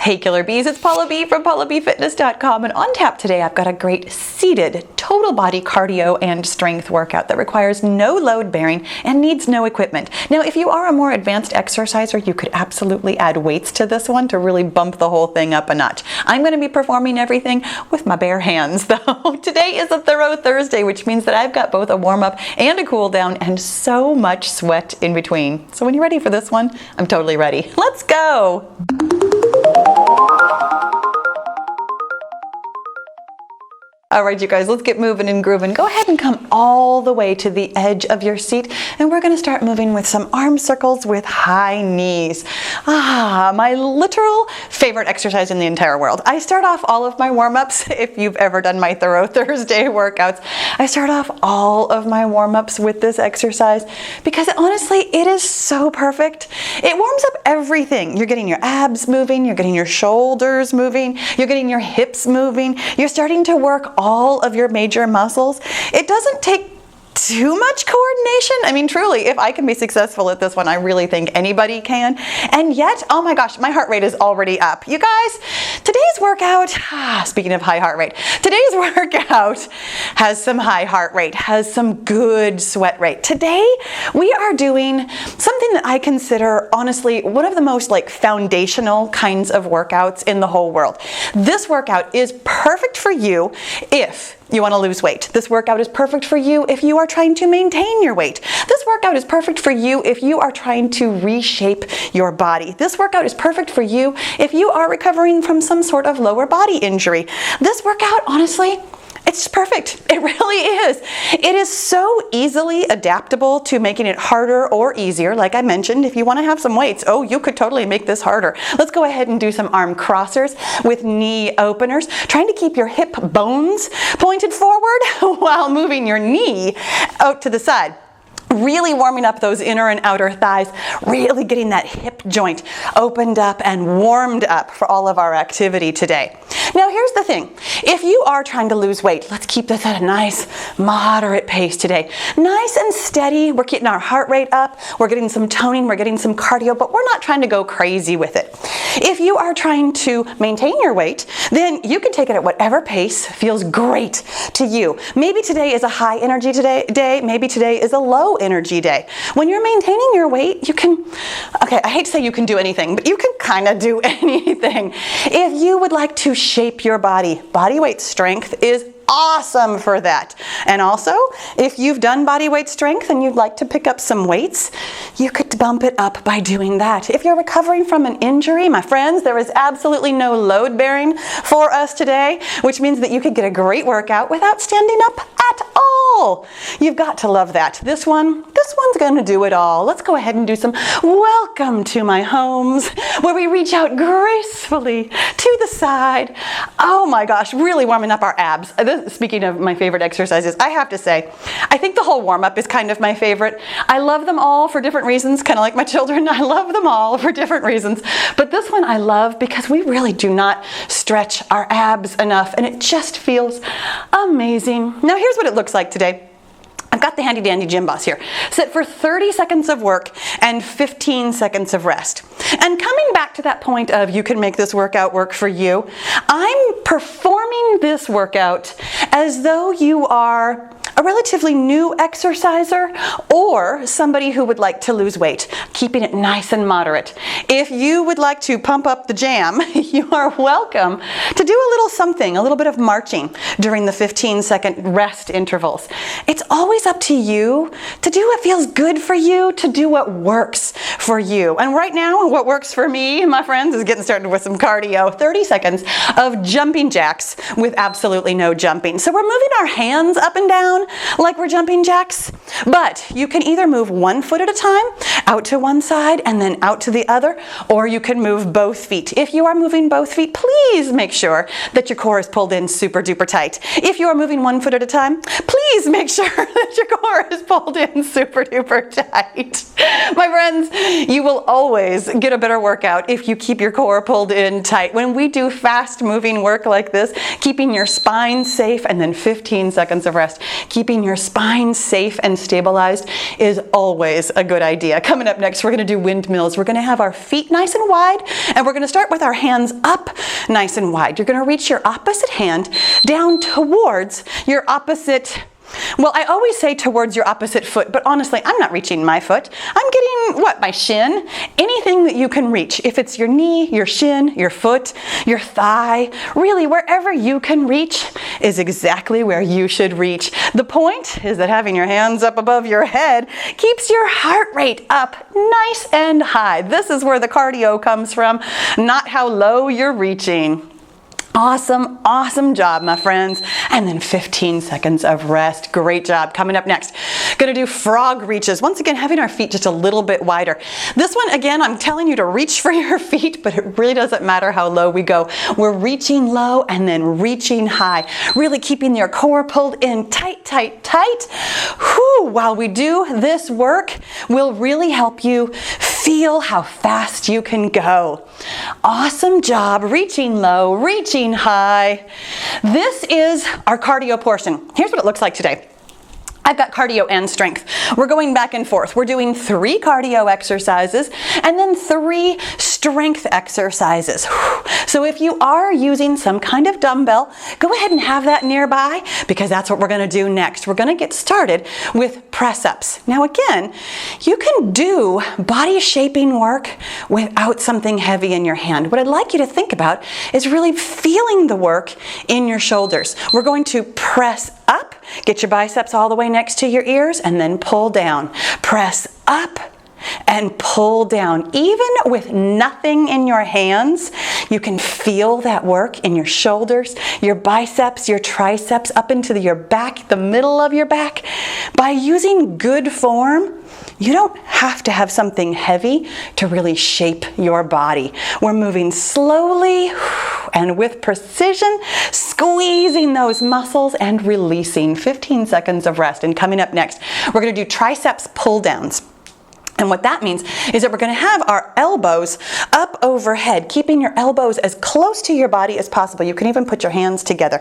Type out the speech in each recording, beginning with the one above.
Hey Killer Bees, it's Pahla B from PahlaBFitness.com, and on tap today I've got a great seated total body cardio and strength workout that requires no load bearing and needs no equipment. Now if you are a more advanced exerciser, you could absolutely add weights to this one to really bump the whole thing up a notch. I'm going to be performing everything with my bare hands though. Today is a thorough Thursday, which means that I've got both a warm up and a cool down and so much sweat in between. So when you're ready for this one, I'm totally ready. Let's go! All right, you guys, let's get moving and grooving. Go ahead and come all the way to the edge of your seat, and we're gonna start moving with some arm circles with high knees. My literal favorite exercise in the entire world. I start off all of my warm-ups, if you've ever done my thorough Thursday workouts, I start off all of my warm-ups with this exercise because honestly, it is so perfect. It warms up everything. You're getting your abs moving, you're getting your shoulders moving, you're getting your hips moving, you're starting to work all of your major muscles. It doesn't take too much coordination. I mean, truly, if I can be successful at this one, I really think anybody can. And yet, oh my gosh, my heart rate is already up. You guys, today's workout, speaking of high heart rate, today's workout has some high heart rate, has some good sweat rate. Today, we are doing something that I consider, honestly, one of the most foundational kinds of workouts in the whole world. This workout is perfect for you if you want to lose weight. This workout is perfect for you if you are trying to maintain your weight. This workout is perfect for you if you are trying to reshape your body. This workout is perfect for you if you are recovering from some sort of lower body injury. This workout, honestly, it's perfect. It really is. It is so easily adaptable to making it harder or easier. Like I mentioned, if you want to have some weights, oh, you could totally make this harder. Let's go ahead and do some arm crossers with knee openers, trying to keep your hip bones pointed forward while moving your knee out to the side. Really warming up those inner and outer thighs, really getting that hip joint opened up and warmed up for all of our activity today. Now here's the thing, if you are trying to lose weight, let's keep this at a nice moderate pace today. Nice and steady, we're getting our heart rate up, we're getting some toning, we're getting some cardio, but we're not trying to go crazy with it. If you are trying to maintain your weight, then you can take it at whatever pace feels great to you. Maybe today is a high energy day, maybe today is a low energy day. When you're maintaining your weight, you can, okay, I hate to say you can do anything, but you can kind of do anything. If you would like to shape your body, body weight strength is awesome for that. And also, if you've done body weight strength and you'd like to pick up some weights, you could bump it up by doing that. If you're recovering from an injury, my friends, there is absolutely no load bearing for us today, which means that you could get a great workout without standing up at all. You've got to love that. This one's going to do it all. Let's go ahead and do some welcome to my homes, where we reach out gracefully to the side. Oh my gosh, really warming up our abs. Speaking of my favorite exercises, I have to say, I think the whole warm-up is kind of my favorite. I love them all for different reasons, kind of like my children. I love them all for different reasons. But this one I love because we really do not stretch our abs enough, and it just feels amazing. Now here's what it looks like today. I've got the handy dandy gym boss here. Set for 30 seconds of work and 15 seconds of rest. And coming back to that point of you can make this workout work for you, I'm performing this workout as though you are a relatively new exerciser or somebody who would like to lose weight, keeping it nice and moderate. If you would like to pump up the jam, you are welcome to do a little something, a little bit of marching during the 15-second rest intervals. It's always up to you to do what feels good for you, to do what works for you. And right now, what works for me, my friends, is getting started with some cardio. 30 seconds of jumping jacks with absolutely no jumping. So we're moving our hands up and down like we're jumping jacks, but you can either move one foot at a time out to one side and then out to the other, or you can move both feet. If you are moving both feet, please make sure that your core is pulled in super duper tight. If you are moving one foot at a time, please make sure that your core is pulled in super duper tight. My friends, you will always get a better workout if you keep your core pulled in tight. When we do fast moving work like this, keeping your spine safe and then 15 seconds of rest, keeping your spine safe and stabilized is always a good idea. Coming up next, we're going to do windmills. We're going to have our feet nice and wide, and we're going to start with our hands up nice and wide. You're going to reach your opposite hand down towards your opposite. Well, I always say towards your opposite foot, but honestly, I'm not reaching my foot. I'm getting, my shin? Anything that you can reach. If it's your knee, your shin, your foot, your thigh, really wherever you can reach is exactly where you should reach. The point is that having your hands up above your head keeps your heart rate up nice and high. This is where the cardio comes from, not how low you're reaching. Awesome, awesome job, my friends. And then 15 seconds of rest. Great job. Coming up next, gonna do frog reaches. Once again, having our feet just a little bit wider. This one, again, I'm telling you to reach for your feet, but it really doesn't matter how low we go. We're reaching low and then reaching high. Really keeping your core pulled in tight, tight, tight. Whew, while we do this work, will really help you feel how fast you can go. Awesome job. Reaching low, reaching high. This is our cardio portion. Here's what it looks like today. I've got cardio and strength. We're going back and forth. We're doing 3 cardio exercises and then 3 strength exercises. So if you are using some kind of dumbbell, go ahead and have that nearby because that's what we're going to do next. We're going to get started with press-ups. Now again, you can do body shaping work without something heavy in your hand. What I'd like you to think about is really feeling the work in your shoulders. We're going to press up, get your biceps all the way next to your ears, and then pull down. Press up and pull down. Even with nothing in your hands, you can feel that work in your shoulders, your biceps, your triceps, up into your back, the middle of your back. By using good form, you don't have to have something heavy to really shape your body. We're moving slowly and with precision, squeezing those muscles and releasing. 15 seconds of rest. And coming up next, we're going to do triceps pull downs. And what that means is that we're going to have our elbows up overhead, keeping your elbows as close to your body as possible. You can even put your hands together.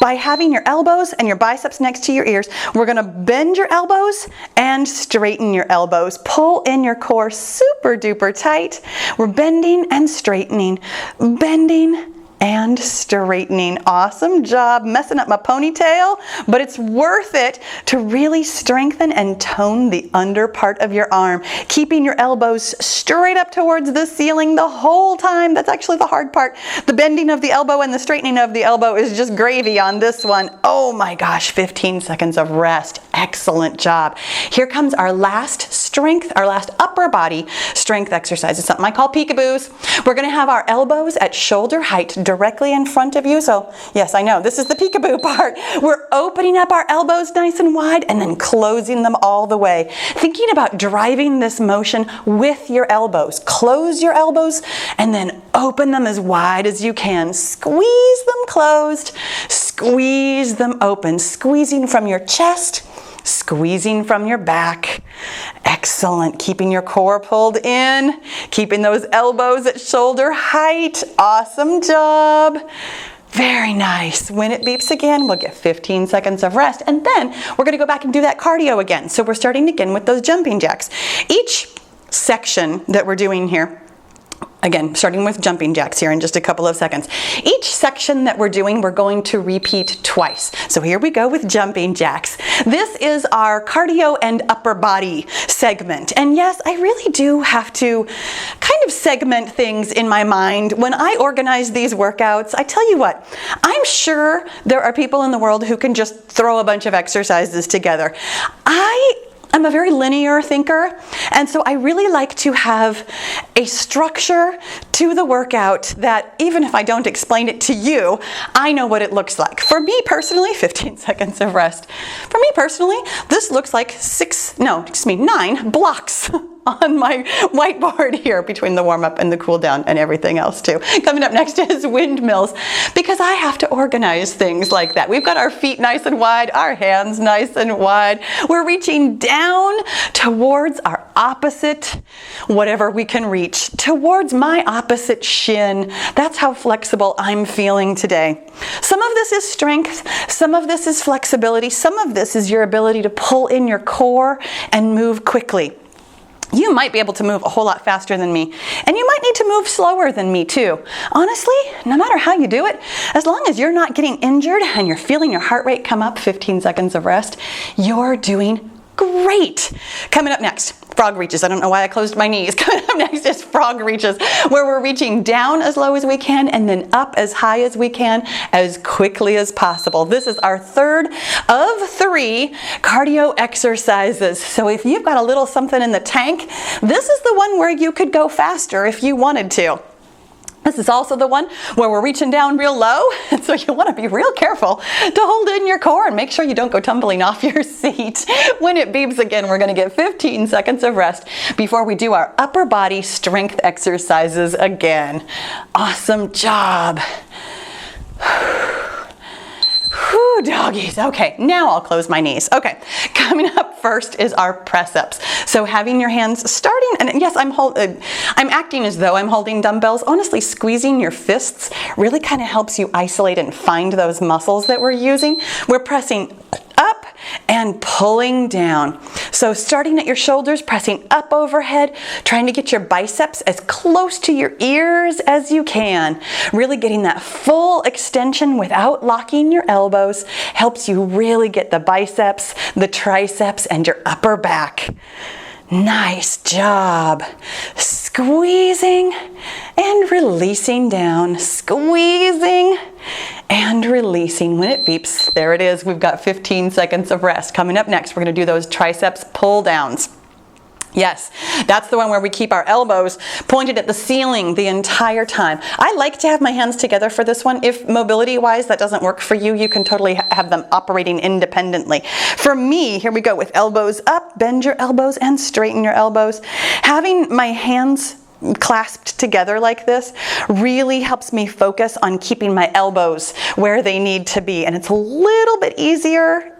By having your elbows and your biceps next to your ears, we're going to bend your elbows and straighten your elbows. Pull in your core super duper tight. We're bending and straightening, bending and straightening. Awesome job. Messing up my ponytail, but it's worth it to really strengthen and tone the under part of your arm. Keeping your elbows straight up towards the ceiling the whole time. That's actually the hard part. The bending of the elbow and the straightening of the elbow is just gravy on this one. Oh my gosh, 15 seconds of rest. Excellent job. Here comes our last strength, our last upper body strength exercise. It's something I call peekaboos. We're going to have our elbows at shoulder height directly in front of you. So yes, I know this is the peekaboo part. We're opening up our elbows nice and wide and then closing them all the way. Thinking about driving this motion with your elbows. Close your elbows and then open them as wide as you can. Squeeze them closed, squeeze them open. Squeezing from your chest, squeezing from your back. Excellent. Keeping your core pulled in, keeping those elbows at shoulder height. Awesome job. Very nice. When it beeps again, we'll get 15 seconds of rest, and then we're going to go back and do that cardio again. So we're starting again with those jumping jacks. Each section that we're doing here, again, starting with jumping jacks here in just a couple of seconds. Each section that we're doing, we're going to repeat twice. So here we go with jumping jacks. This is our cardio and upper body segment. And yes, I really do have to kind of segment things in my mind. When I organize these workouts, I tell you what, I'm sure there are people in the world who can just throw a bunch of exercises together. I'm a very linear thinker, and so I really like to have a structure to the workout that9 if I don't explain it to you, I know what it looks like. For me personally, 15 seconds of rest. For me personally, this looks like 9 blocks. on my whiteboard here between the warm up and the cool down and everything else too. Coming up next is windmills, because I have to organize things like that. We've got our feet nice and wide, our hands nice and wide. We're reaching down towards our opposite, whatever we can reach, towards my opposite shin. That's how flexible I'm feeling today. Some of this is strength, some of this is flexibility, some of this is your ability to pull in your core and move quickly. You might be able to move a whole lot faster than me, and you might need to move slower than me too. Honestly, no matter how you do it, as long as you're not getting injured and you're feeling your heart rate come up, 15 seconds of rest, you're doing great. Coming up next, frog reaches. I don't know why I closed my knees. Coming up next is frog reaches, where we're reaching down as low as we can and then up as high as we can as quickly as possible. This is our third of 3 cardio exercises. So if you've got a little something in the tank, this is the one where you could go faster if you wanted to. This is also the one where we're reaching down real low, and so you want to be real careful to hold in your core and make sure you don't go tumbling off your seat. When it beeps again, we're going to get 15 seconds of rest before we do our upper body strength exercises again. Awesome job. Whew, doggies. Okay, now I'll close my knees. Okay, coming up first is our press-ups. So having your hands starting, and yes, I'm acting as though I'm holding dumbbells. Honestly, squeezing your fists really kind of helps you isolate and find those muscles that we're using. We're pressing up and pulling down. So starting at your shoulders, pressing up overhead, trying to get your biceps as close to your ears as you can. Really getting that full extension without locking your elbows helps you really get the biceps, the triceps, and your upper back. Nice job. Squeezing and releasing down. Squeezing and releasing. When it beeps, there it is. We've got 15 seconds of rest. Coming up next, we're going to do those triceps pull downs. Yes, that's the one where we keep our elbows pointed at the ceiling the entire time. I like to have my hands together for this one. If mobility-wise that doesn't work for you, you can totally have them operating independently. For me, here we go with elbows up, bend your elbows and straighten your elbows. Having my hands clasped together like this really helps me focus on keeping my elbows where they need to be, and it's a little bit easier.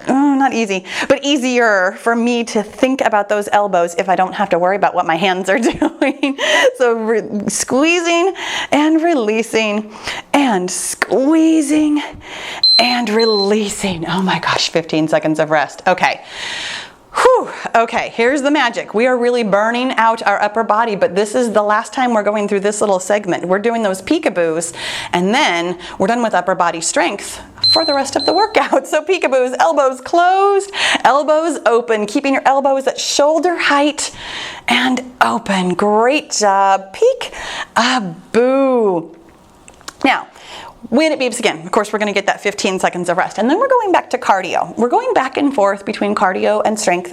Not easy, but easier for me to think about those elbows if I don't have to worry about what my hands are doing. So squeezing and releasing and squeezing and releasing. Oh my gosh, 15 seconds of rest. Okay. Whew. Okay, here's the magic. We are really burning out our upper body, but this is the last time we're going through this little segment. We're doing those peekaboos, and then we're done with upper body strength for the rest of the workout. So peekaboos, elbows closed, elbows open, keeping your elbows at shoulder height and open. Great job. Peek-a-boo. Now, when it beeps again, of course, we're going to get that 15 seconds of rest. And then we're going back to cardio. We're going back and forth between cardio and strength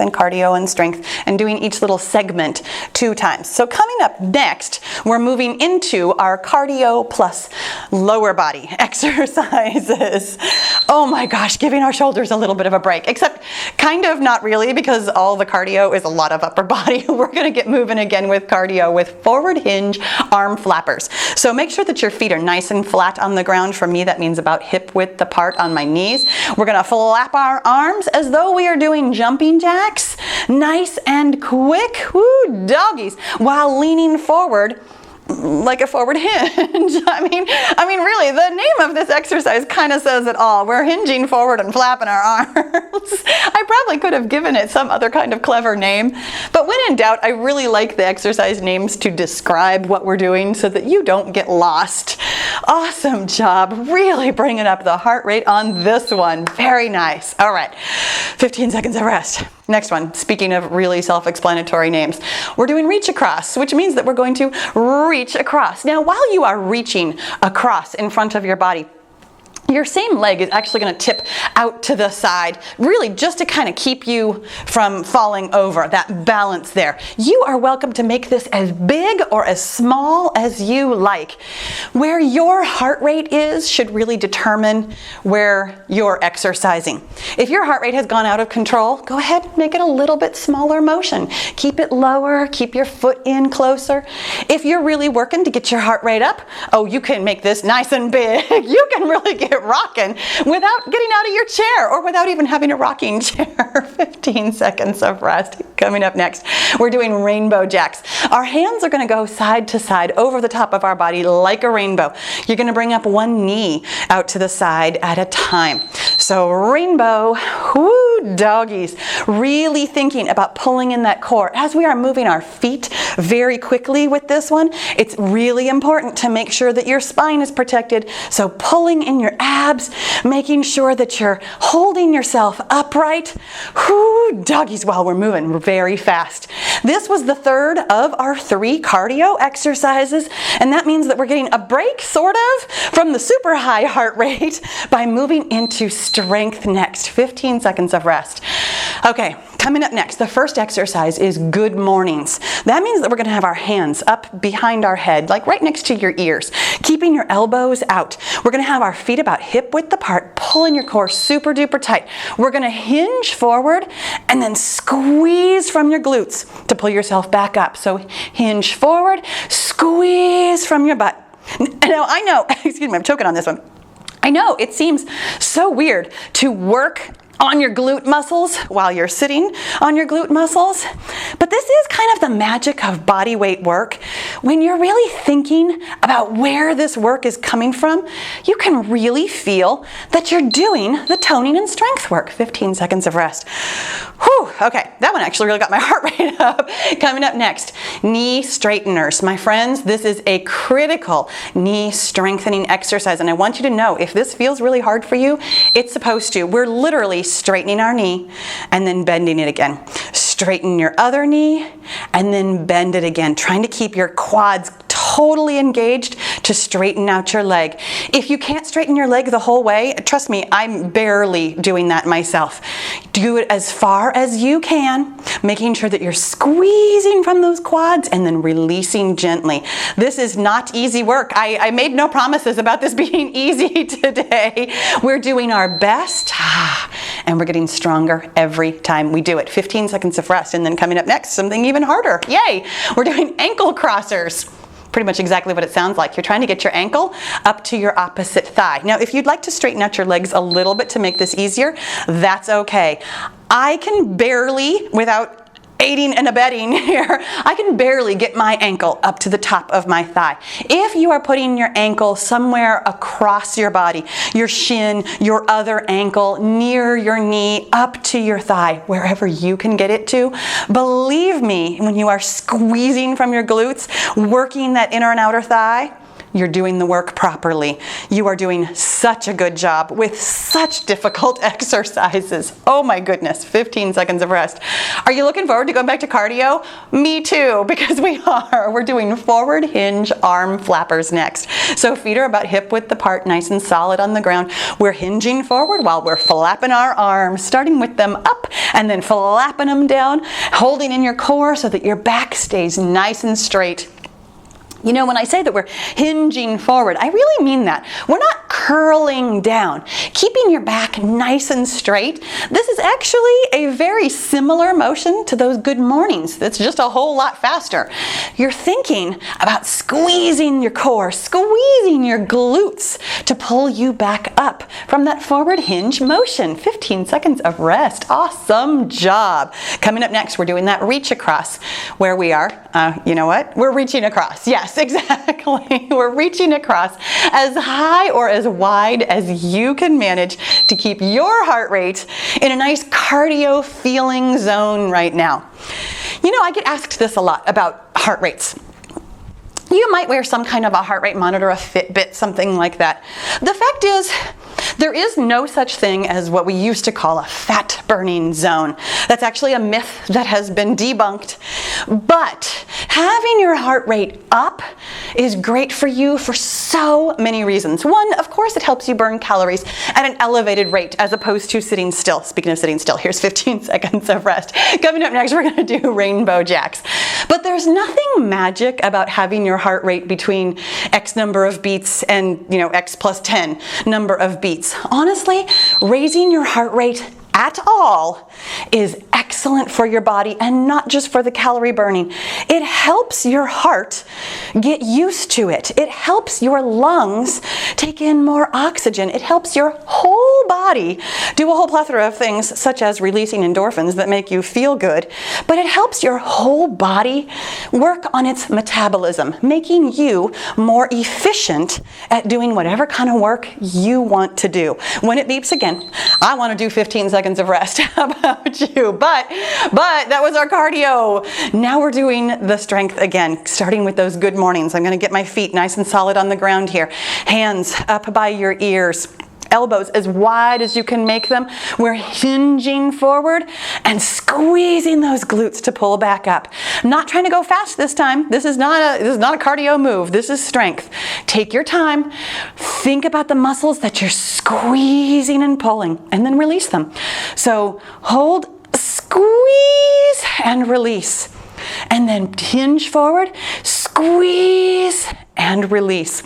and doing each little segment 2 times. So coming up next, we're moving into our cardio plus lower body exercises. Oh my gosh, giving our shoulders a little bit of a break, except kind of not really, because all the cardio is a lot of upper body. We're going to get moving again with cardio with forward hinge arm flappers. So make sure that your feet are nice and flat on the ground. For me, that means about hip width apart on my knees. We're going to flap our arms as though we are doing jumping jacks. Nice and quick. Woo, doggies. While leaning forward like a forward hinge. I mean, really, the name of this exercise kind of says it all. We're hinging forward and flapping our arms. I probably could have given it some other kind of clever name, but when in doubt, I really like the exercise names to describe what we're doing so that you don't get lost. Awesome job. Really bringing up the heart rate on this one. Very nice. All right, 15 seconds of rest. Next one, speaking of really self-explanatory names, we're doing reach across, which means that we're going to reach across. Now, while you are reaching across in front of your body, Your same leg is actually going to tip out to the side, really just to kind of keep you from falling over, that balance there. You are welcome to make this as big or as small as you like. Where your heart rate is should really determine where you're exercising. If your heart rate has gone out of control, go ahead and make it a little bit smaller motion. Keep it lower, keep your foot in closer. If you're really working to get your heart rate up, oh, you can make this nice and big. You can really get rocking without getting out of your chair or without even having a rocking chair. 15 seconds of rest. Coming up next, we're doing rainbow jacks. Our hands are going to go side to side over the top of our body like a rainbow. You're going to bring up one knee out to the side at a time. So rainbow, whoo, doggies. Really thinking about pulling in that core. As we are moving our feet very quickly with this one, it's really important to make sure that your spine is protected. So pulling in your abs, making sure that you're holding yourself upright. Whoo, doggies, while we're moving very fast. This was the third of our 3 cardio exercises, and that means that we're getting a break, sort of, from the super high heart rate by moving into strength next. 15 seconds of rest. Okay, coming up next, the first exercise is good mornings. That means that we're going to have our hands up behind our head, like right next to your ears, keeping your elbows out. We're going to have our feet about hip width apart, pulling your core super duper tight. We're going to hinge forward and then squeeze from your glutes to pull yourself back up. So hinge forward, squeeze from your butt. Now I know, excuse me, I'm choking on this one. I know it seems so weird to work on your glute muscles while you're sitting on your glute muscles. But this is kind of the magic of body weight work. When you're really thinking about where this work is coming from, you can really feel that you're doing the toning and strength work. 15 seconds of rest. Whew, okay, that one actually really got my heart rate up. Coming up next, knee straighteners. My friends, this is a critical knee strengthening exercise, and I want you to know, if this feels really hard for you, it's supposed to. We're literally straightening our knee and then bending it again. Straighten your other knee and then bend it again, trying to keep your quads totally engaged to straighten out your leg. If you can't straighten your leg the whole way, trust me, I'm barely doing that myself. Do it as far as you can, making sure that you're squeezing from those quads and then releasing gently. This is not easy work. I made no promises about this being easy today. We're doing our best, and we're getting stronger every time we do it. 15 seconds of rest, and then coming up next, something even harder. Yay! We're doing ankle crossers. Pretty much exactly what it sounds like. You're trying to get your ankle up to your opposite thigh. Now, if you'd like to straighten out your legs a little bit to make this easier, that's okay. I can barely, without aiding and abetting here, I can barely get my ankle up to the top of my thigh. If you are putting your ankle somewhere across your body, your shin, your other ankle, near your knee, up to your thigh, wherever you can get it to, believe me, when you are squeezing from your glutes, working that inner and outer thigh, you're doing the work properly. You are doing such a good job with such difficult exercises. Oh my goodness, 15 seconds of rest. Are you looking forward to going back to cardio? Me too, because we are. We're doing forward hinge arm flappers next. So feet are about hip width apart, nice and solid on the ground. We're hinging forward while we're flapping our arms, starting with them up and then flapping them down, holding in your core so that your back stays nice and straight. You know, when I say that we're hinging forward, I really mean that. We're not curling down. Keeping your back nice and straight. This is actually a very similar motion to those good mornings. It's just a whole lot faster. You're thinking about squeezing your core, squeezing your glutes to pull you back up from that forward hinge motion. 15 seconds of rest. Awesome job. Coming up next, we're doing that reach across where we are. You know what? We're reaching across. Yes, exactly. We're reaching across as high or as wide as you can manage to keep your heart rate in a nice cardio feeling zone right now. You know, I get asked this a lot about heart rates. You might wear some kind of a heart rate monitor, a Fitbit, something like that. The fact is, There is no such thing as what we used to call a fat burning zone. That's actually a myth that has been debunked. But having your heart rate up is great for you for so many reasons. One, of course, it helps you burn calories at an elevated rate as opposed to sitting still. Speaking of sitting still, here's 15 seconds of rest. Coming up next, we're going to do rainbow jacks. But there's nothing magic about having your heart rate between X number of beats and, X plus 10 number of beats. Honestly, raising your heart rate at all is excellent for your body and not just for the calorie burning. It helps your heart get used to it. It helps your lungs take in more oxygen. It helps your whole body do a whole plethora of things such as releasing endorphins that make you feel good, but it helps your whole body work on its metabolism, making you more efficient at doing whatever kind of work you want to do. When it beeps again, I want to do 15 seconds of rest. How about you? But that was our cardio. Now we're doing the strength again, starting with those good mornings. I'm going to get my feet nice and solid on the ground here. Hands up by your ears. Elbows as wide as you can make them. We're hinging forward and squeezing those glutes to pull back up. Not trying to go fast this time. This is not a cardio move. This is strength. Take your time. Think about the muscles that you're squeezing and pulling, and then release them. So hold, squeeze, and release. And then hinge forward, squeeze, and release.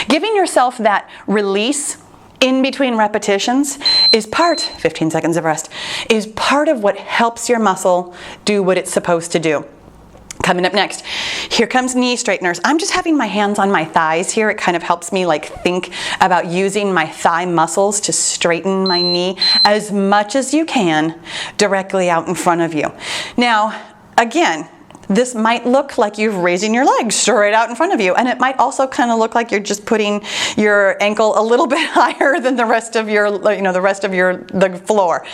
Giving yourself that release in between repetitions is 15 seconds of rest, is part of what helps your muscle do what it's supposed to do. Coming up next, here comes knee straighteners. I'm just having my hands on my thighs here. It kind of helps me think about using my thigh muscles to straighten my knee as much as you can directly out in front of you. Now, again, this might look like you're raising your legs straight out in front of you, and it might also kind of look like you're just putting your ankle a little bit higher than the rest of the floor.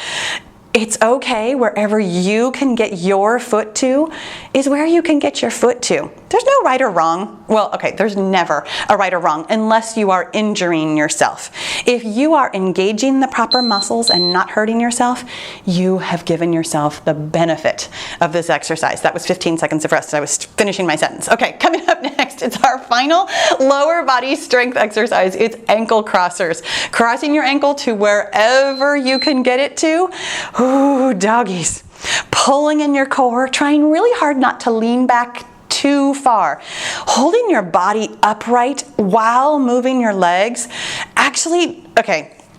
It's okay. Wherever you can get your foot to is where you can get your foot to. There's no right or wrong. Well, okay, there's never a right or wrong unless you are injuring yourself. If you are engaging the proper muscles and not hurting yourself, you have given yourself the benefit of this exercise. That was 15 seconds of rest. I was finishing my sentence. Okay, coming up next, it's our final lower body strength exercise. It's ankle crossers. Crossing your ankle to wherever you can get it to. Ooh, doggies. Pulling in your core, trying really hard not to lean back too far. Holding your body upright while moving your legs actually,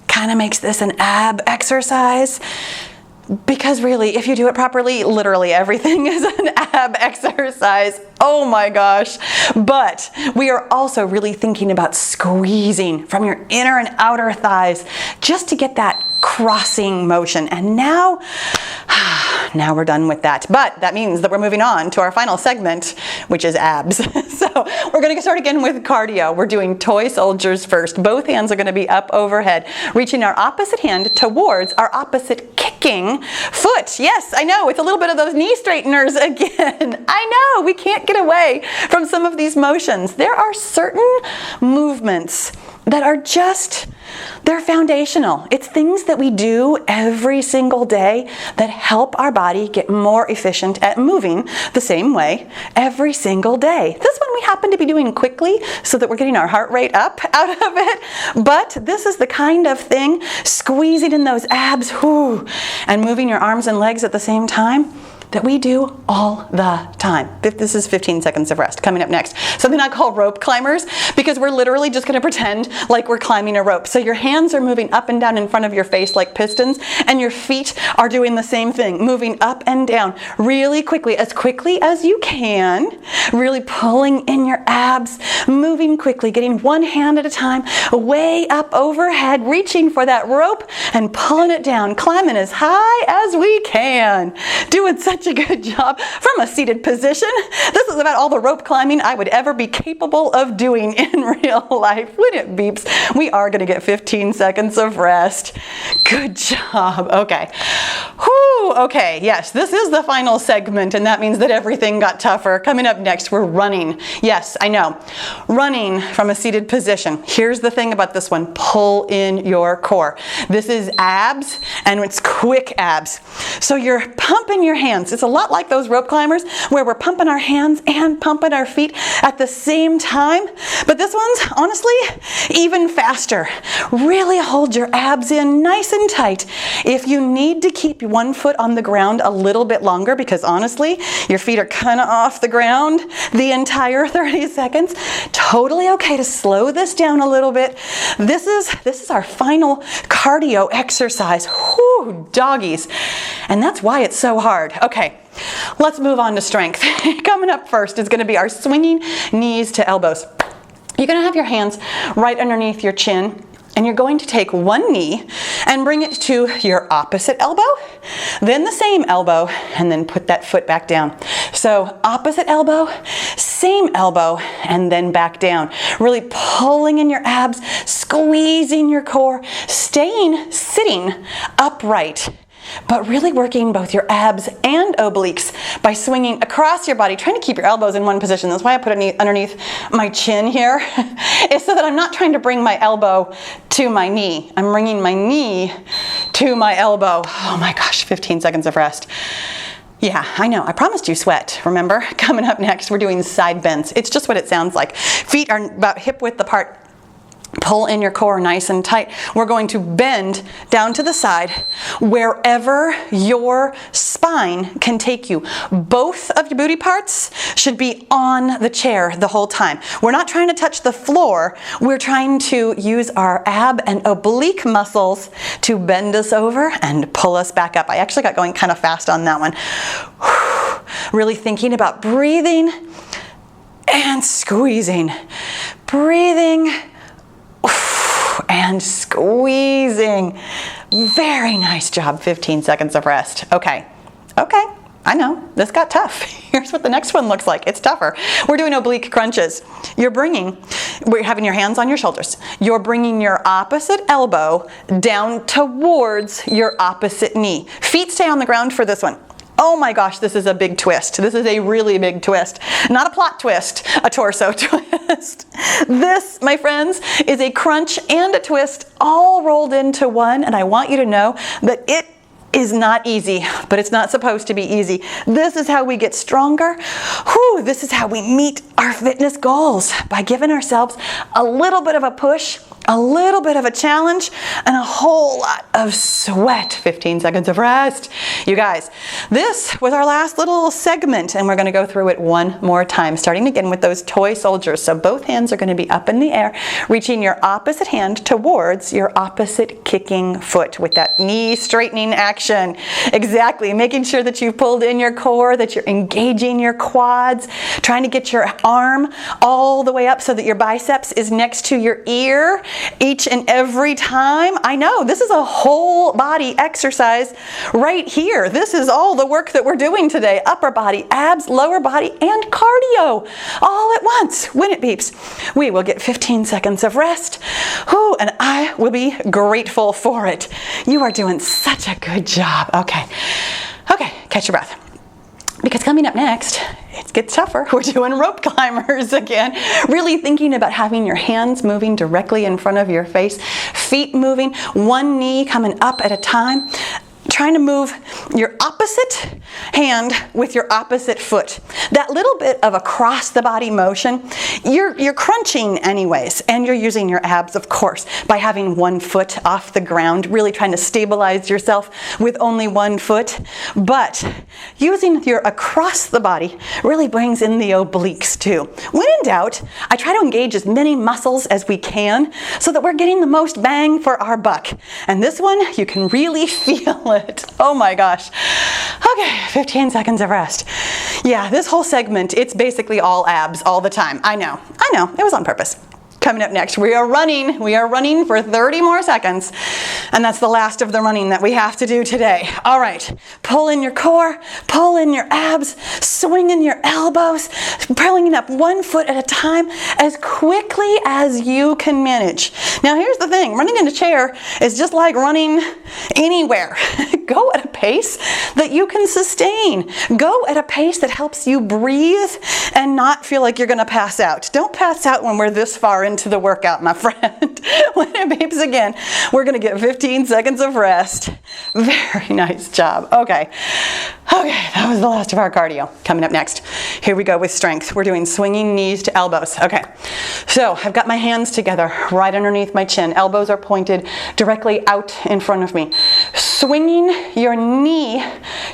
kind of makes this an ab exercise. Because really, if you do it properly, literally everything is an ab exercise. Oh my gosh. But we are also really thinking about squeezing from your inner and outer thighs just to get that crossing motion. And now we're done with that. But that means that we're moving on to our final segment, which is abs. So we're going to start again with cardio. We're doing toy soldiers first. Both hands are going to be up overhead, reaching our opposite hand towards our opposite kicking foot. Yes, I know, it's a little bit of those knee straighteners again. I know, we can't get away from some of these motions. There are certain movements that are they're foundational. It's things that we do every single day that help our body get more efficient at moving the same way every single day. This one we happen to be doing quickly so that we're getting our heart rate up out of it. But this is the kind of thing, squeezing in those abs, and moving your arms and legs at the same time, that we do all the time. This is 15 seconds of rest. Coming up next, something I call rope climbers, because we're literally just going to pretend like we're climbing a rope. So your hands are moving up and down in front of your face like pistons, and your feet are doing the same thing, moving up and down really quickly as you can, really pulling in your abs, moving quickly, getting one hand at a time, way up overhead, reaching for that rope and pulling it down, climbing as high as we can. Doing such a good job from a seated position. This is about all the rope climbing I would ever be capable of doing in real life. When it beeps, we are going to get 15 seconds of rest. Good job. Okay. Whew. Whew, okay, yes, this is the final segment, and that means that everything got tougher. Coming up next, we're running. Yes, I know, running from a seated position. Here's the thing about this one, pull in your core. This is abs, and it's quick abs. So you're pumping your hands. It's a lot like those rope climbers where we're pumping our hands and pumping our feet at the same time, but this one's honestly even faster. Really hold your abs in nice and tight. If you need to keep one foot on the ground a little bit longer, because honestly, your feet are kind of off the ground the entire 30 seconds, totally okay to slow this down a little bit. This is our final cardio exercise. Whew, doggies. And that's why it's so hard. Okay, let's move on to strength. Coming up first is going to be our swinging knees to elbows. You're going to have your hands right underneath your chin, and you're going to take one knee and bring it to your opposite elbow, then the same elbow, and then put that foot back down. So opposite elbow, same elbow, and then back down. Really pulling in your abs, squeezing your core, sitting upright, but really working both your abs and obliques by swinging across your body, trying to keep your elbows in one position. That's why I put it underneath my chin here, is so that I'm not trying to bring my elbow to my knee. I'm bringing my knee to my elbow. Oh my gosh, 15 seconds of rest. Yeah, I know, I promised you sweat, remember? Coming up next, we're doing side bends. It's just what it sounds like. Feet are about hip width apart. Pull in your core nice and tight. We're going to bend down to the side wherever your spine can take you. Both of your booty parts should be on the chair the whole time. We're not trying to touch the floor. We're trying to use our ab and oblique muscles to bend us over and pull us back up. I actually got going kind of fast on that one. Really thinking about breathing and squeezing. Breathing and squeezing. Very nice job. 15 seconds of rest. Okay, I know, this got tough. Here's what the next one looks like. It's tougher. We're doing oblique crunches. We're having your hands on your shoulders. You're bringing your opposite elbow down towards your opposite knee. Feet stay on the ground for this one. Oh my gosh, this is a big twist. This is a really big twist. Not a plot twist, a torso twist. This, my friends, is a crunch and a twist all rolled into one, and I want you to know that it is not easy, but it's not supposed to be easy. This is how we get stronger. This is how we meet our fitness goals, by giving ourselves a little bit of a push, a little bit of a challenge, and a whole lot of sweat. 15 seconds of rest. You guys, this was our last little segment, and we're going to go through it one more time, starting again with those toy soldiers. So both hands are going to be up in the air, reaching your opposite hand towards your opposite kicking foot with that knee straightening action. Exactly. Making sure that you've pulled in your core, that you're engaging your quads, trying to get your arm all the way up so that your biceps is next to your ear each and every time. I know, this is a whole body exercise right here. This is all the work that we're doing today. Upper body, abs, lower body, and cardio all at once. When it beeps, we will get 15 seconds of rest. And I will be grateful for it. You are doing such a good job. Okay, catch your breath. Because coming up next, it gets tougher. We're doing rope climbers again. Really thinking about having your hands moving directly in front of your face, feet moving, one knee coming up at a time. Trying to move your opposite hand with your opposite foot. That little bit of across the body motion, you're crunching anyways, and you're using your abs, of course, by having one foot off the ground, really trying to stabilize yourself with only one foot. But using your across the body really brings in the obliques too. When in doubt, I try to engage as many muscles as we can so that we're getting the most bang for our buck. And this one, you can really feel it. Oh my gosh. Okay, 15 seconds of rest. Yeah, this whole segment, it's basically all abs all the time. I know, it was on purpose. Coming up next, we are running for 30 more seconds, and that's the last of the running that we have to do today. All right, pull in your core, pull in your abs, swing in your elbows, pulling up one foot at a time as quickly as you can manage. Now here's the thing, running in a chair is just like running anywhere. Go at a pace that you can sustain. Go at a pace that helps you breathe and not feel like you're gonna pass out. Don't pass out when we're this far into the workout, my friend. When it beeps again, we're gonna get 15 seconds of rest. Very nice job. Okay, that was the last of our cardio. Coming up next, here we go with strength. We're doing swinging knees to elbows. Okay, so I've got my hands together right underneath my chin. Elbows are pointed directly out in front of me. Swinging your knee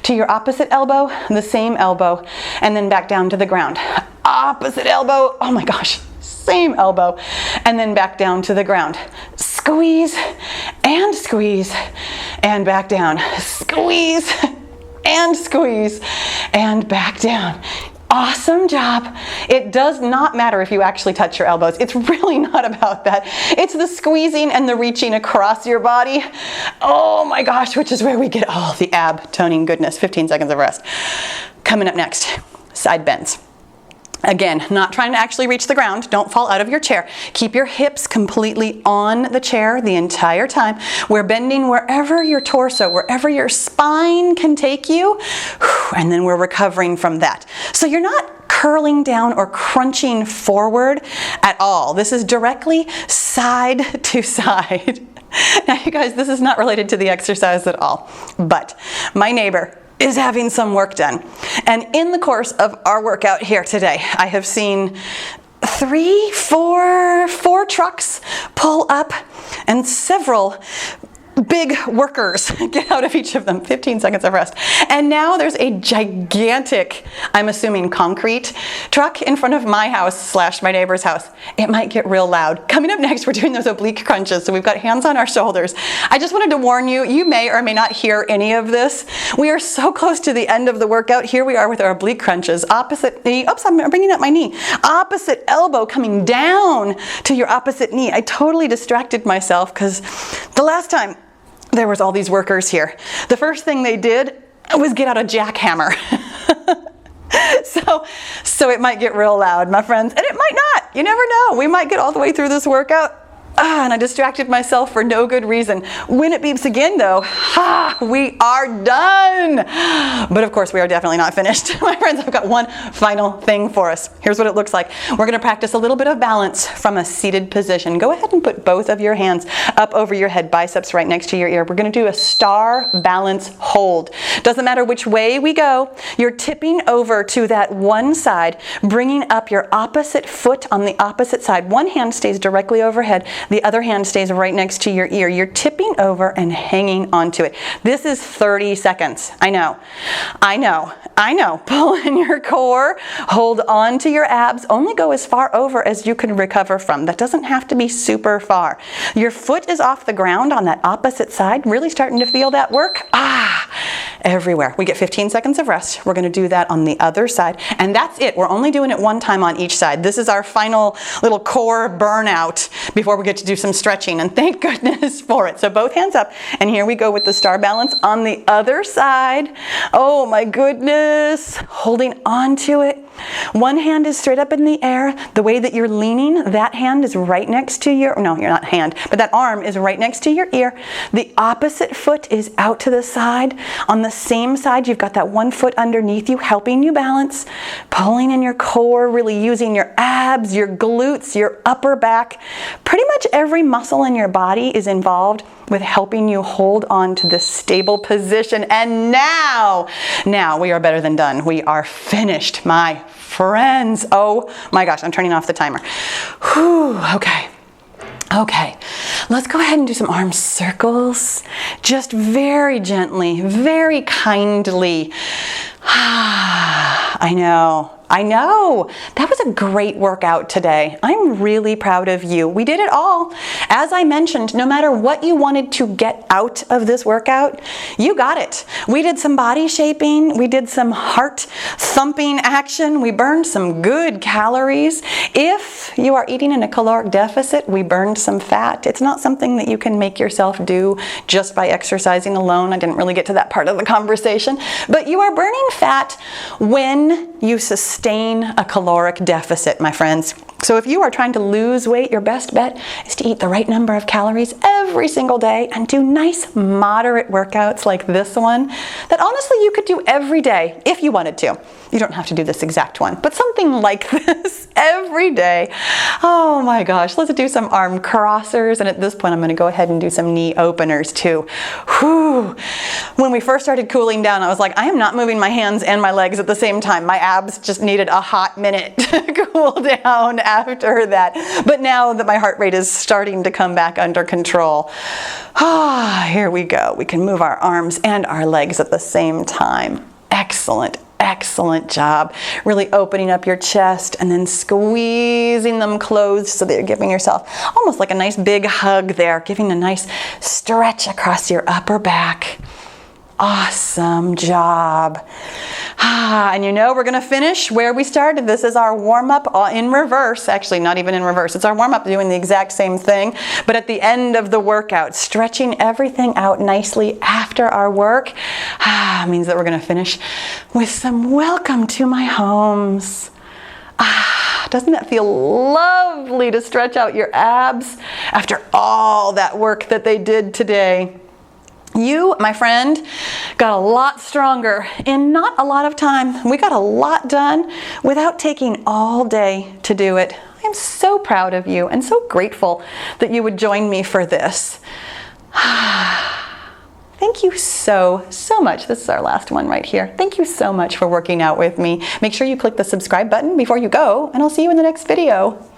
to your opposite elbow, the same elbow, and then back down to the ground. Opposite elbow, oh my gosh, same elbow, and then back down to the ground. Squeeze, and back down. Squeeze, and back down. Awesome job. It does not matter if you actually touch your elbows. It's really not about that. It's the squeezing and the reaching across your body. Oh my gosh, which is where we get all the ab toning goodness. 15 seconds of rest. Coming up next, side bends. Again, not trying to actually reach the ground. Don't fall out of your chair. Keep your hips completely on the chair the entire time. We're bending wherever your torso, wherever your spine can take you, and then we're recovering from that. So you're not curling down or crunching forward at all. This is directly side to side. Now you guys, this is not related to the exercise at all, but my neighbor is having some work done. And in the course of our workout here today, I have seen four trucks pull up and several big workers get out of each of them. 15 seconds of rest. And now there's a gigantic, I'm assuming concrete truck in front of my house / my neighbor's house. It might get real loud. Coming up next, we're doing those oblique crunches. So we've got hands on our shoulders. I just wanted to warn you, you may or may not hear any of this. We are so close to the end of the workout. Here we are with our oblique crunches. Opposite knee, oops, I'm bringing up my knee. Opposite elbow coming down to your opposite knee. I totally distracted myself because the last time there was all these workers here, the first thing they did was get out a jackhammer. So it might get real loud, my friends, and it might not. You never know. We might get all the way through this workout. And I distracted myself for no good reason. When it beeps again though, we are done. But of course we are definitely not finished. My friends, I've got one final thing for us. Here's what it looks like. We're gonna practice a little bit of balance from a seated position. Go ahead and put both of your hands up over your head, biceps right next to your ear. We're gonna do a star balance hold. Doesn't matter which way we go, you're tipping over to that one side, bringing up your opposite foot on the opposite side. One hand stays directly overhead. The other hand stays right next to your ear. You're tipping over and hanging onto it. This is 30 seconds. I know. Pull in your core, hold on to your abs. Only go as far over as you can recover from. That doesn't have to be super far. Your foot is off the ground on that opposite side. Really starting to feel that work? Everywhere. We get 15 seconds of rest. We're going to do that on the other side. And that's it. We're only doing it one time on each side. This is our final little core burnout before we get to do some stretching. And thank goodness for it. So both hands up. And here we go with the star balance on the other side. Oh my goodness. Holding on to it. One hand is straight up in the air. The way that you're leaning, that hand is right next to your, no, you're not hand, but that arm is right next to your ear. The opposite foot is out to the side. On the same side, you've got that one foot underneath you, helping you balance, pulling in your core, really using your abs, your glutes, your upper back. Pretty much every muscle in your body is involved with helping you hold on to this stable position. And now we are better than done. We are finished, my friends. Oh my gosh, I'm turning off the timer. Whew, okay, let's go ahead and do some arm circles. Just very gently, very kindly. I know. That was a great workout today. I'm really proud of you. We did it all. As I mentioned, no matter what you wanted to get out of this workout, you got it. We did some body shaping. We did some heart thumping action. We burned some good calories. If you are eating in a caloric deficit, we burned some fat. It's not something that you can make yourself do just by exercising alone. I didn't really get to that part of the conversation, but you are burning fat when you sustain a caloric deficit, my friends. So if you are trying to lose weight, your best bet is to eat the right number of calories every single day and do nice moderate workouts like this one that honestly you could do every day if you wanted to. You don't have to do this exact one, but something like this every day. Oh my gosh, let's do some arm crossers, and at this point I'm going to go ahead and do some knee openers too. Whew. When we first started cooling down, I was like, I am not moving my hands and my legs at the same time. My abs just needed a hot minute to cool down after that. But now that my heart rate is starting to come back under control, here we go. We can move our arms and our legs at the same time. Excellent. Excellent job. Really opening up your chest and then squeezing them closed so that you're giving yourself almost like a nice big hug there, giving a nice stretch across your upper back. Awesome job. And you know we're going to finish where we started. This is our warm-up in reverse. Actually, not even in reverse. It's our warm-up doing the exact same thing, but at the end of the workout, stretching everything out nicely after our work means that we're going to finish with some welcome to my homes. Doesn't that feel lovely to stretch out your abs after all that work that they did today? You, my friend, got a lot stronger in not a lot of time. We got a lot done without taking all day to do it. I'm so proud of you and so grateful that you would join me for this. Thank you so much. This is our last one right here. Thank you so much for working out with me. Make sure you click the subscribe button before you go, and I'll see you in the next video.